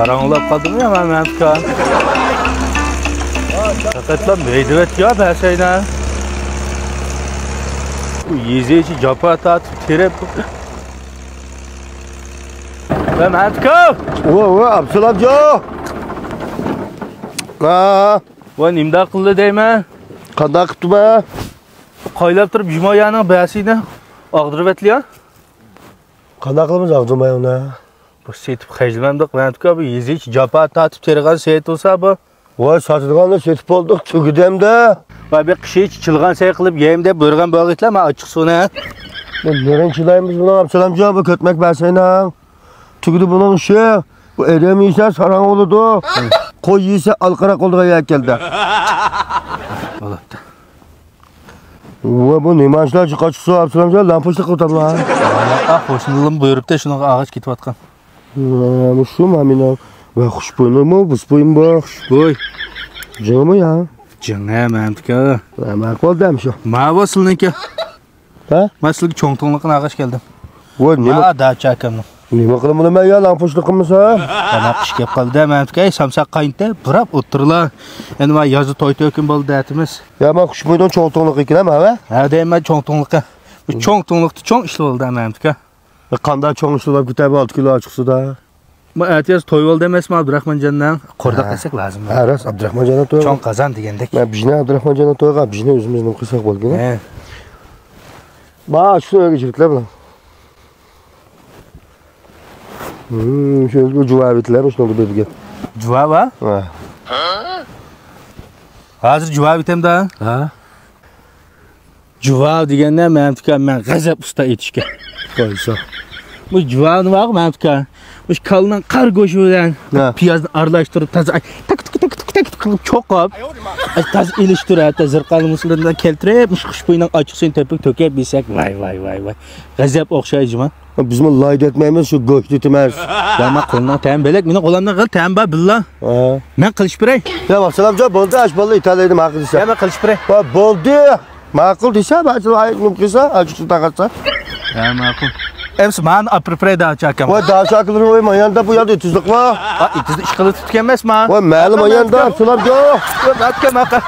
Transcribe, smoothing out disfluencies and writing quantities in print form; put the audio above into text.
Karanlık kaldım ya Mehmet Kan. Fakat lan meydevet ya ben şeyden. Bu yiyeceği capa tat terep. Mehmet Kan. Abdülamca. Bu nimda kıldı deyme. Qanday qilibdi be? Qaylab turib Jumoyaning bayasini og'dirib etliyor. Qanday qilamiz avtomayoni? Bu setib xejlandik. Mehmet Kan bu yiyeceği capa tatib tergan set olsa bu. Voy, sotadiganlar setib oldik, tugidimda. Va bir qishi chilgan say qilib yeyim deb buyurgan bo'lg'itlar, men ochiq suvni. Neren chilaymiz buni Abdülamca, bu ketmek basaynan. Tugidi buning ishi. Bu erim yesa sarang bo'ladi. Qo'y yesa alqara qo'ldiga yakkeldi. Bo'libdi. Voy, bu nima ishlar chiqachiqsa Abdülamca, lampochta qilibdilar. Qo'shnilim buyuribdi, shunaqa ag'ich ketayotgan. Bu shu mamina. Va xushbo'ymi, busbo'ymi bu? Xushbo'y. Jo'mi ya? Jinga Mehmet Kan. Ma'quldam shu. Ma bo'lsiniki. Ha? Men sizga cho'ngtonliqni ag'ich keldim. Voy, nima? Ma dacha akamni. Nima qilaman ya, lampochta qilmasa? Ana qish kelib qoldi Mehmet Kan, samsak qaynta, burab o'tirlar. Endi men yozi to'y to'kin bo'ldi deyapmiz. Ya men xushbo'ydan cho'ngtonliq ekanman, ha? Ha deyman cho'ngtonliqqa. Bu cho'ngtonliqni cho'ng ishli bo'ldi Mehmet Kan. Qanday cho'ng ishlab ketabi 6 kilo ochiqsida. Bu aytasiz to'y bo'ldi emasmi Abdurahmonjondan? Qo'rda qilsak lozim. Ha, ras Abdurahmonjondan to'y. Cho'ng qozon degandek. Men bijna Abdurahmonjondan to'yga, bijna o'zimizning qilsak bo'lgan. He. Ma shu yerga jirtlar bilan. Şöyle cuvabitler mi şunu dedi. Cuvab ha? Ha. Hozir juvab etamda. Ha. Juvab deganda Mehmet Kan men g'azab usta etishga. Qo'ysa. Bu juvab nima Mehmet Kan? Bu kaldan qar go'shi bilan piyozni aralashtirib toza tak qilib cho'qib, toza ilishtirib, zirqali musullardan keltirib, xushbo'yning ochiq suyini tepib to'kib bilsak, vay. G'azab o'xshayjimi? Biz bunu layd etmeyimiz şu go'sht etmez. Ya men qo'limdan tam belak, meni qo'limdan qil tam ba billah. Ha. Men qilishib beray. Ya Abdülamca bo'ldi, ash bo'ldi, italaydi ma'qul desa. Ya men qilishib beray. Va bo'ldi. Ma'qul desa, ba'zi aytib qilsa, ochiq taqatsa. Ya ma'qul. Emsi men apropray dacha akam. Voy, dacha qilib qo'y, men yanda bu yerda tuzliq bor. Ha, itizni ish qilib tutgan emasman. Voy, ma'lum yanda Abdülamca. Voy, batga maqa.